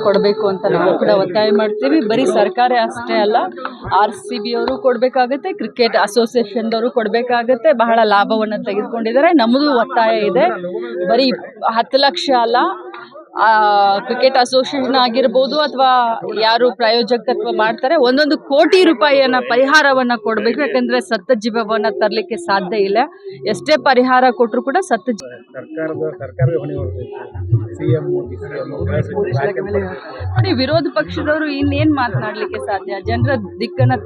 ಕೊಡಬೇಕು ಅಂತ ನಾವು ಕೂಡ ಒತ್ತಾಯ ಮಾಡ್ತೀವಿ. ಬರೀ ಸರ್ಕಾರ ಅಷ್ಟೇ ಅಲ್ಲ, RCB ಅವರು ಕೊಡಬೇಕಾಗುತ್ತೆ, ಕ್ರಿಕೆಟ್ ಅಸೋಸಿಯೇಷನ್ದವರು ಕೊಡಬೇಕಾಗುತ್ತೆ. ಬಹಳ ಲಾಭವನ್ನು ತೆಗೆದುಕೊಂಡಿದ್ದಾರೆ. ನಮ್ಮದು ಒತ್ತಾಯ ಇದೆ, ಬರೀ 10 ಲಕ್ಷ ಅಲ್ಲ, ಕ್ರಿಕೆಟ್ ಅಸೋಸಿಯೇಷನ್ ಆಗಿರ್ಬೋದು ಅಥವಾ ಯಾರು ಪ್ರಾಯೋಜಕತ್ವ ಮಾಡ್ತಾರೆ 1 ಕೋಟಿ ರೂಪಾಯಿಯನ್ನ ಪರಿಹಾರವನ್ನು ಕೊಡಬೇಕು. ಯಾಕಂದರೆ ಸತ್ತ ಜೀವವನ್ನು ತರಲಿಕ್ಕೆ ಸಾಧ್ಯ ಇಲ್ಲ. ಎಷ್ಟೇ ಪರಿಹಾರ ಕೊಟ್ಟರು ಕೂಡ ಸತ್ತ ನೋಡಿ, ವಿರೋಧ ಪಕ್ಷದವರು ಇನ್ನೇನು ಮಾತನಾಡಲಿಕ್ಕೆ ಸಾಧ್ಯ? ಜನರ ದಿಕ್ಕನ್ನು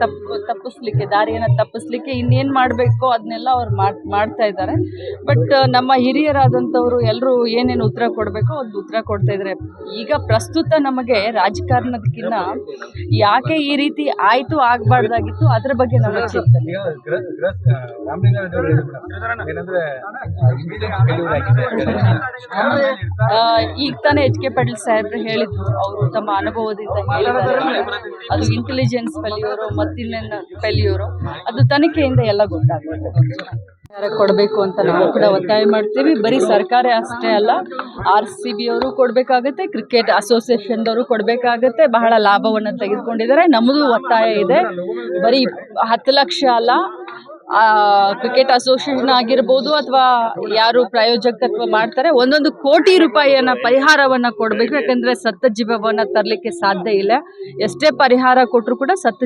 ತಪ್ಪಿಸ್ಲಿಕ್ಕೆ, ದಾರಿಯನ್ನು ತಪ್ಪಿಸ್ಲಿಕ್ಕೆ ಇನ್ನೇನು ಮಾಡಬೇಕು ಅದನ್ನೆಲ್ಲ ಅವ್ರು ಮಾಡ್ತಾ ಇದ್ದಾರೆ. ಬಟ್ ನಮ್ಮ ಹಿರಿಯರಾದಂಥವರು ಎಲ್ಲರೂ ಏನೇನು ಉತ್ತರ ಕೊಡಬೇಕೋ ಅದು ಉತ್ತರ ಕೊಡ್ತಾ ಇದ್ದಾರೆ. ಈಗ ಪ್ರಸ್ತುತ ನಮಗೆ ರಾಜಕಾರಣದಕ್ಕಿಂತ ಯಾಕೆ ಈ ರೀತಿ ಆಯಿತು, ಆಗಬಾರ್ದಾಗಿತ್ತು, ಅದ್ರ ಬಗ್ಗೆ ನಮ್ಮ ಚಿಂತನೆ. ಈಗ ತಾನೇ HK ಪಾಟೀಲ್ ಸಾಹೇಬ್ರು ಹೇಳಿದ್ರು, ಅವರು ತಮ್ಮ ಅನುಭವದಿಂದ ಹೇಳಿದ್ದಾರೆ. ಅದು ಇಂಟೆಲಿಜೆನ್ಸ್ ಫೇಲ್ಯೂರು ಮತ್ತಿನ್ನೇನು ಫೇಲ್ಯೂರು, ಅದು ತನಿಖೆಯಿಂದ ಎಲ್ಲ ಗೊತ್ತಾಗುತ್ತೆ. ಕೊಡಬೇಕು ಅಂತ ನಾವು ಕೂಡ ಒತ್ತಾಯ ಮಾಡ್ತೀವಿ. ಬರೀ ಸರ್ಕಾರ ಅಷ್ಟೇ ಅಲ್ಲ, RCB ಅವರು ಕೊಡಬೇಕಾಗುತ್ತೆ, ಕ್ರಿಕೆಟ್ ಅಸೋಸಿಯೇಷನ್ದವರು ಕೊಡಬೇಕಾಗುತ್ತೆ. ಬಹಳ ಲಾಭವನ್ನು ತೆಗೆದುಕೊಂಡಿದ್ದಾರೆ. ನಮ್ಮದು ಒತ್ತಾಯ ಇದೆ, ಬರೀ 10 ಲಕ್ಷ ಅಲ್ಲ, ಕ್ರಿಕೆಟ್ ಅಸೋಸಿಯೇಷನ್ ಆಗಿರ್ಬೋದು ಅಥವಾ ಯಾರು ಪ್ರಾಯೋಜಕತ್ವ ಮಾಡ್ತಾರೆ 1 ಕೋಟಿ ರೂಪಾಯಿಯನ್ನ ಪರಿಹಾರವನ್ನು ಕೊಡಬೇಕು. ಯಾಕಂದರೆ ಸತ್ತ ಜೀವವನ್ನು ತರಲಿಕ್ಕೆ ಸಾಧ್ಯ ಇಲ್ಲ. ಎಷ್ಟೇ ಪರಿಹಾರ ಕೊಟ್ಟರು ಕೂಡ ಸತ್ತ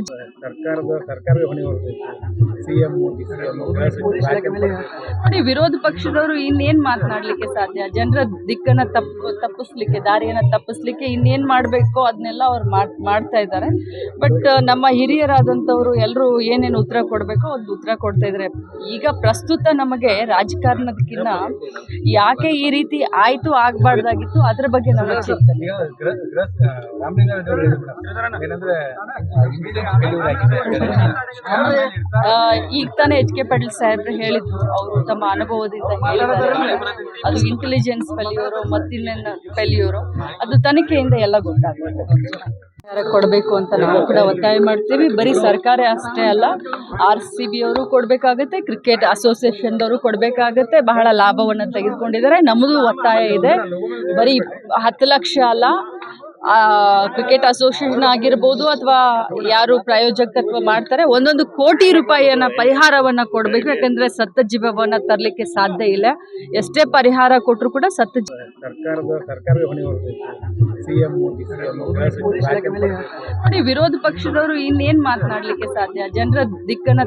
ನೋಡಿ, ವಿರೋಧ ಪಕ್ಷದವರು ಇನ್ನೇನು ಮಾತನಾಡಲಿಕ್ಕೆ ಸಾಧ್ಯ? ಜನರ ದಿಕ್ಕನ್ನು ತಪ್ಪಿಸ್ಲಿಕ್ಕೆ, ದಾರಿಯನ್ನು ತಪ್ಪಿಸ್ಲಿಕ್ಕೆ ಇನ್ನೇನು ಮಾಡಬೇಕೋ ಅದನ್ನೆಲ್ಲ ಅವ್ರು ಮಾಡ್ತಾ ಇದ್ದಾರೆ. ಬಟ್ ನಮ್ಮ ಹಿರಿಯರಾದಂಥವರು ಎಲ್ಲರೂ ಏನೇನು ಉತ್ತರ ಕೊಡಬೇಕೋ ಅದು ಉತ್ತರ ಕೊಡ್ತಾ ಇದ್ದಾರೆ. ಈಗ ಪ್ರಸ್ತುತ ನಮಗೆ ರಾಜಕಾರಣದಕ್ಕಿಂತ ಯಾಕೆ ಈ ರೀತಿ ಆಯಿತು, ಆಗಬಾರ್ದಾಗಿತ್ತು, ಅದ್ರ ಬಗ್ಗೆ ನಮ್ಮ ಚಿಂತನೆ. ಈಗ ತಾನೇ HK ಪಾಟೀಲ್ ಸಾಹೇಬ್ರು ಹೇಳಿದ್ರು, ಅವರು ತಮ್ಮ ಅನುಭವದಿಂದ ಹೇಳಿದ್ದಾರೆ. ಅದು ಇಂಟೆಲಿಜೆನ್ಸ್ ಫೇಲ್ಯೂರು ಮತ್ತಿನ್ನೇನು ಫೇಲ್ಯೂರು, ಅದು ತನಿಖೆಯಿಂದ ಎಲ್ಲ ಗೊತ್ತಾಗುತ್ತೆ. ಕೊಡಬೇಕು ಅಂತ ನಾವು ಕೂಡ ಒತ್ತಾಯ ಮಾಡ್ತೀವಿ. ಬರೀ ಸರ್ಕಾರ ಅಷ್ಟೇ ಅಲ್ಲ, RCB ಅವರು ಕೊಡಬೇಕಾಗುತ್ತೆ, ಕ್ರಿಕೆಟ್ ಅಸೋಸಿಯೇಷನ್ದವರು ಕೊಡಬೇಕಾಗುತ್ತೆ. ಬಹಳ ಲಾಭವನ್ನು ತೆಗೆದುಕೊಂಡಿದ್ದಾರೆ. ನಮ್ಮದು ಒತ್ತಾಯ ಇದೆ, ಬರೀ 10 ಲಕ್ಷ ಅಲ್ಲ, ಕ್ರಿಕೆಟ್ ಅಸೋಸಿಯೇಷನ್ ಆಗಿರ್ಬೋದು ಅಥವಾ ಯಾರು ಪ್ರಾಯೋಜಕತ್ವ ಮಾಡ್ತಾರೆ 1 ಕೋಟಿ ರೂಪಾಯಿಯನ್ನ ಪರಿಹಾರವನ್ನು ಕೊಡಬೇಕು. ಯಾಕಂದರೆ ಸತ್ತ ಜೀವವನ್ನು ತರಲಿಕ್ಕೆ ಸಾಧ್ಯ ಇಲ್ಲ. ಎಷ್ಟೇ ಪರಿಹಾರ ಕೊಟ್ಟರು ಕೂಡ ಸತ್ತ ನೋಡಿ, ವಿರೋಧ ಪಕ್ಷದವರು ಇನ್ನೇನು ಮಾತನಾಡಲಿಕ್ಕೆ ಸಾಧ್ಯ? ಜನರ ದಿಕ್ಕನ್ನು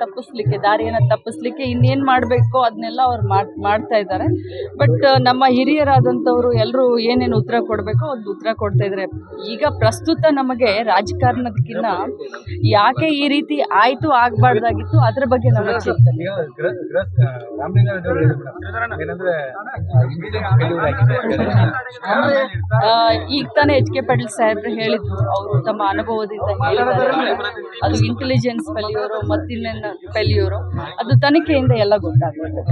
ತಪ್ಪಿಸ್ಲಿಕ್ಕೆ, ದಾರಿಯನ್ನು ತಪ್ಪಿಸ್ಲಿಕ್ಕೆ ಇನ್ನೇನು ಮಾಡಬೇಕೋ ಅದನ್ನೆಲ್ಲ ಅವ್ರು ಮಾಡ್ತಾ ಇದ್ದಾರೆ. ಬಟ್ ನಮ್ಮ ಹಿರಿಯರಾದಂಥವರು ಎಲ್ಲರೂ ಏನೇನು ಉತ್ತರ ಕೊಡಬೇಕೋ ಅದು ಉತ್ತರ ಕೊಡ್ತಾ ಇದ್ದಾರೆ. ಈಗ ಪ್ರಸ್ತುತ ನಮಗೆ ರಾಜಕಾರಣದಕ್ಕಿಂತ ಯಾಕೆ ಈ ರೀತಿ ಆಯಿತು, ಆಗಬಾರ್ದಾಗಿತ್ತು, ಅದ್ರ ಬಗ್ಗೆ ನಮ್ಮ ಚಿಂತನೆ. ಈಗ ತಾನೇ HK ಪಾಟೀಲ್ ಸಾಹೇಬ್ರು ಹೇಳಿದ್ರು, ಅವರು ತಮ್ಮ ಅನುಭವದಿಂದ ಹೇಳಿದ್ದಾರೆ. ಅದು ಇಂಟೆಲಿಜೆನ್ಸ್ ಫೇಲ್ಯೂರು ಮತ್ತಿನ್ನೇನು ಫೇಲ್ಯೂರು, ಅದು ತನಿಖೆಯಿಂದ ಎಲ್ಲ ಗೊತ್ತಾಗುತ್ತೆ.